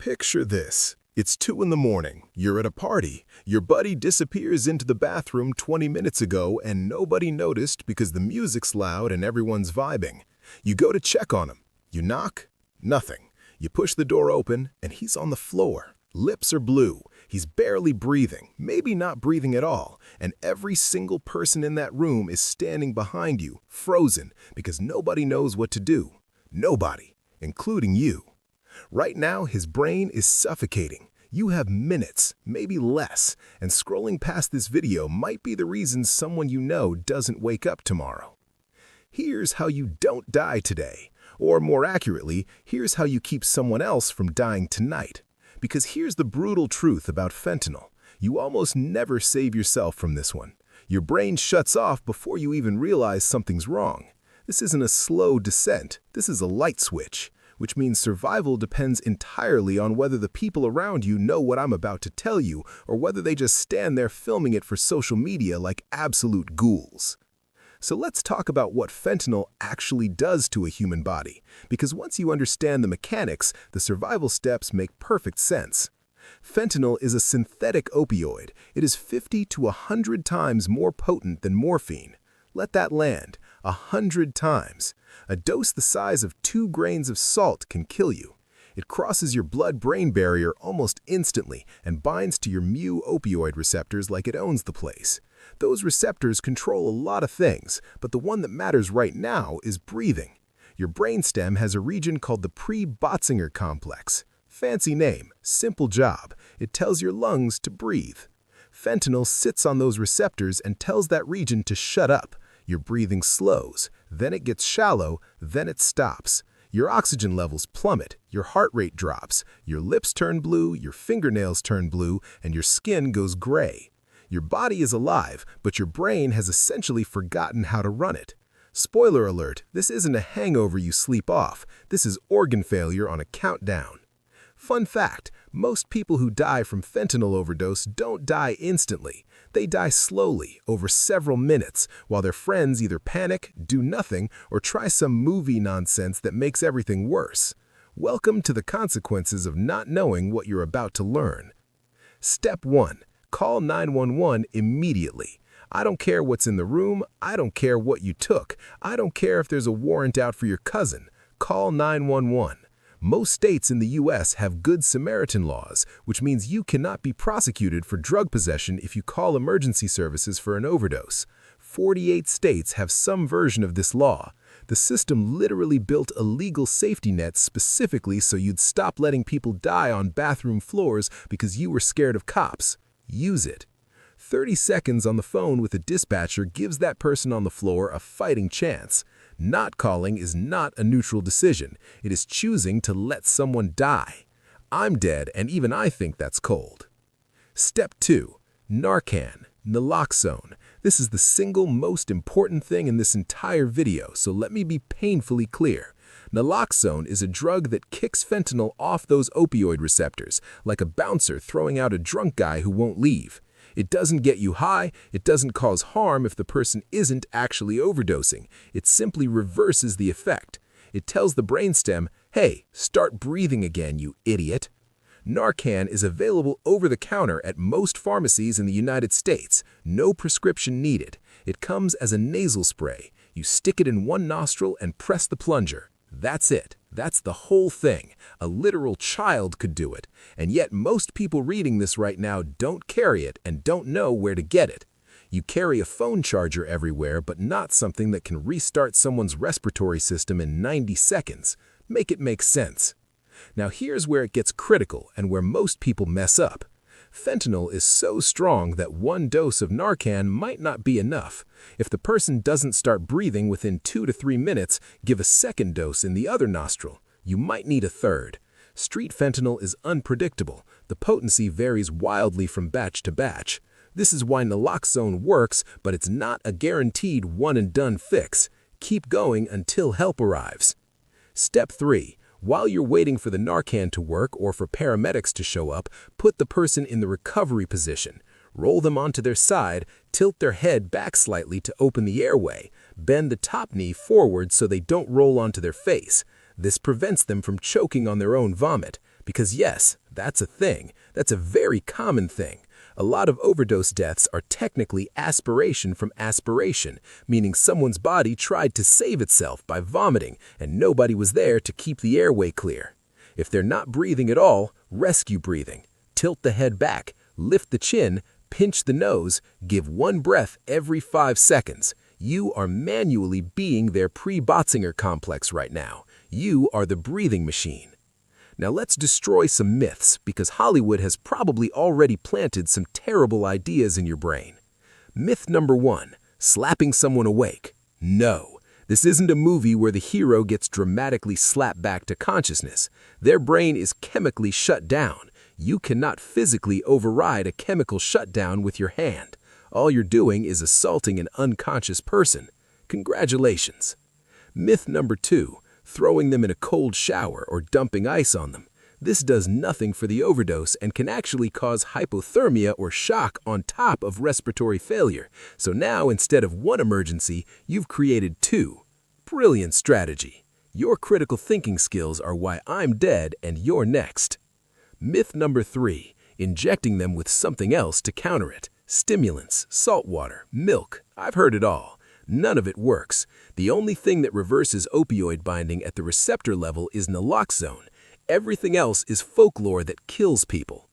Picture this. It's 2 in the morning. You're at a party. Your buddy disappears into the bathroom 20 minutes ago and nobody noticed because the music's loud and everyone's vibing. You go to check on him. You knock? Nothing. You push the door open and he's on the floor. Lips are blue. He's barely breathing, maybe not breathing at all, and every single person in that room is standing behind you, frozen, because nobody knows what to do. Nobody, including you. Right now, his brain is suffocating. You have minutes, maybe less, and scrolling past this video might be the reason someone you know doesn't wake up tomorrow. Here's how you don't die today. Or more accurately, here's how you keep someone else from dying tonight. Because here's the brutal truth about fentanyl. You almost never save yourself from this one. Your brain shuts off before you even realize something's wrong. This isn't a slow descent. This is a light switch, which means survival depends entirely on whether the people around you know what I'm about to tell you or whether they just stand there filming it for social media like absolute ghouls. So let's talk about what fentanyl actually does to a human body, because once you understand the mechanics, the survival steps make perfect sense. Fentanyl is a synthetic opioid. It is 50 to 100 times more potent than morphine. Let that land. 100 times. A dose the size of 2 grains of salt can kill you. It crosses your blood-brain barrier almost instantly and binds to your mu-opioid receptors like it owns the place. Those receptors control a lot of things, but the one that matters right now is breathing. Your brainstem has a region called the pre-Botzinger complex. Fancy name, simple job. It tells your lungs to breathe. Fentanyl sits on those receptors and tells that region to shut up. Your breathing slows, then it gets shallow, then it stops. Your oxygen levels plummet, your heart rate drops, your lips turn blue, your fingernails turn blue, and your skin goes gray. Your body is alive, but your brain has essentially forgotten how to run it. Spoiler alert, this isn't a hangover you sleep off. This is organ failure on a countdown. Fun fact, most people who die from fentanyl overdose don't die instantly. They die slowly, over several minutes, while their friends either panic, do nothing, or try some movie nonsense that makes everything worse. Welcome to the consequences of not knowing what you're about to learn. Step 1. Call 911 immediately. I don't care what's in the room. I don't care what you took. I don't care if there's a warrant out for your cousin. Call 911. Most states in the U.S. have Good Samaritan laws, which means you cannot be prosecuted for drug possession if you call emergency services for an overdose. 48 states have some version of this law. The system literally built a legal safety net specifically so you'd stop letting people die on bathroom floors because you were scared of cops. Use it. 30 seconds on the phone with a dispatcher gives that person on the floor a fighting chance. Not calling is not a neutral decision. It is choosing to let someone die. I'm dead, and even I think that's cold. Step 2. Narcan, naloxone. This is the single most important thing in this entire video, so let me be painfully clear. Naloxone is a drug that kicks fentanyl off those opioid receptors, like a bouncer throwing out a drunk guy who won't leave. It doesn't get you high, it doesn't cause harm if the person isn't actually overdosing. It simply reverses the effect. It tells the brainstem, hey, start breathing again, you idiot. Narcan is available over the counter at most pharmacies in the United States. No prescription needed. It comes as a nasal spray. You stick it in one nostril and press the plunger. That's it. That's the whole thing. A literal child could do it. And yet most people reading this right now don't carry it and don't know where to get it. You carry a phone charger everywhere, but not something that can restart someone's respiratory system in 90 seconds. Make it make sense. Now here's where it gets critical and where most people mess up. Fentanyl is so strong that one dose of Narcan might not be enough. If the person doesn't start breathing within 2 to 3 minutes, give a second dose in the other nostril. You might need a third. Street fentanyl is unpredictable. The potency varies wildly from batch to batch. This is why naloxone works, but it's not a guaranteed one-and-done fix. Keep going until help arrives. Step 3. While you're waiting for the Narcan to work or for paramedics to show up, put the person in the recovery position. Roll them onto their side, tilt their head back slightly to open the airway. Bend the top knee forward so they don't roll onto their face. This prevents them from choking on their own vomit. Because yes, that's a thing. That's a very common thing. A lot of overdose deaths are technically aspiration from aspiration, meaning someone's body tried to save itself by vomiting and nobody was there to keep the airway clear. If they're not breathing at all, rescue breathing. Tilt the head back, lift the chin, pinch the nose, give one breath every 5 seconds. You are manually being their pre-Botzinger complex right now. You are the breathing machine. Now let's destroy some myths because Hollywood has probably already planted some terrible ideas in your brain. Myth number 1, slapping someone awake. No, this isn't a movie where the hero gets dramatically slapped back to consciousness. Their brain is chemically shut down. You cannot physically override a chemical shutdown with your hand. All you're doing is assaulting an unconscious person. Congratulations. Myth number 2, throwing them in a cold shower or dumping ice on them. This does nothing for the overdose and can actually cause hypothermia or shock on top of respiratory failure. So now, instead of one emergency, you've created 2. Brilliant strategy. Your critical thinking skills are why I'm dead and you're next. Myth number 3, injecting them with something else to counter it. Stimulants, salt water, milk. I've heard it all. None of it works. The only thing that reverses opioid binding at the receptor level is naloxone. Everything else is folklore that kills people.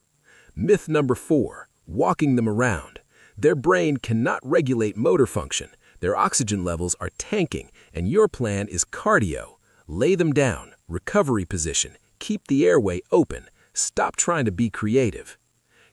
Myth number 4, walking them around. Their brain cannot regulate motor function. Their oxygen levels are tanking, and your plan is cardio. Lay them down, recovery position, keep the airway open. Stop trying to be creative.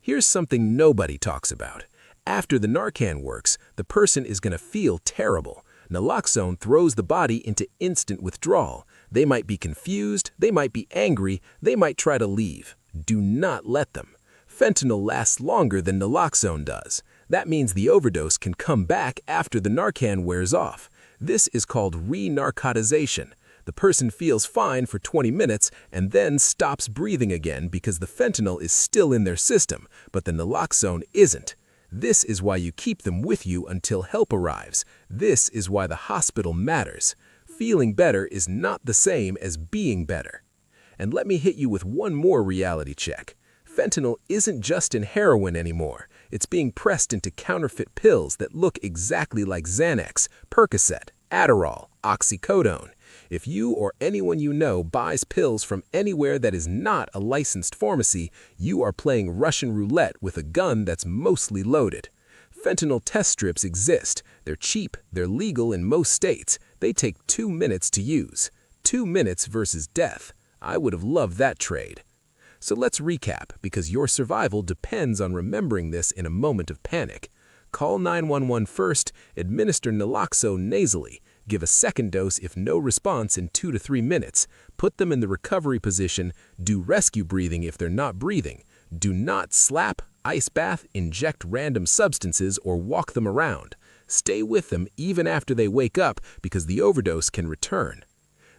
Here's something nobody talks about. After the Narcan works, the person is going to feel terrible. Naloxone throws the body into instant withdrawal. They might be confused, they might be angry, they might try to leave. Do not let them. Fentanyl lasts longer than naloxone does. That means the overdose can come back after the Narcan wears off. This is called re-narcotization. The person feels fine for 20 minutes and then stops breathing again because the fentanyl is still in their system, but the naloxone isn't. This is why you keep them with you until help arrives. This is why the hospital matters. Feeling better is not the same as being better. And let me hit you with one more reality check. Fentanyl isn't just in heroin anymore. It's being pressed into counterfeit pills that look exactly like Xanax, Percocet, Adderall, oxycodone. If you or anyone you know buys pills from anywhere that is not a licensed pharmacy, you are playing Russian roulette with a gun that's mostly loaded. Fentanyl test strips exist. They're cheap, they're legal in most states. They take 2 minutes to use. 2 minutes versus death. I would have loved that trade. So let's recap, because your survival depends on remembering this in a moment of panic. Call 911 first, administer naloxone nasally, give a second dose if no response in 2 to 3 minutes, put them in the recovery position, do rescue breathing if they're not breathing. Do not slap, ice bath, inject random substances, or walk them around. Stay with them even after they wake up because the overdose can return.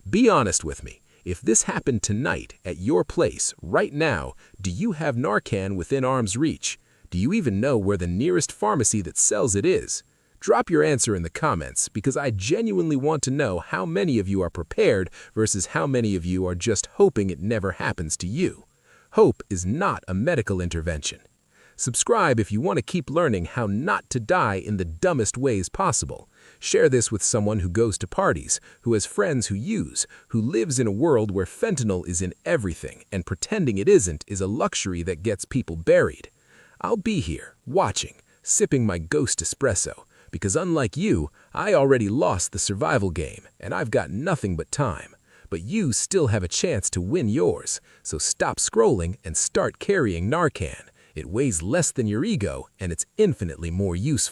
Be honest with me. If this happened tonight at your place, right now, do you have Narcan within arm's reach? Do you even know where the nearest pharmacy that sells it is? Drop your answer in the comments because I genuinely want to know how many of you are prepared versus how many of you are just hoping it never happens to you. Hope is not a medical intervention. Subscribe if you want to keep learning how not to die in the dumbest ways possible. Share this with someone who goes to parties, who has friends who use, who lives in a world where fentanyl is in everything and pretending it isn't is a luxury that gets people buried. I'll be here, watching, sipping my ghost espresso, because unlike you, I already lost the survival game and I've got nothing but time. But you still have a chance to win yours, so stop scrolling and start carrying Narcan. It weighs less than your ego and it's infinitely more useful.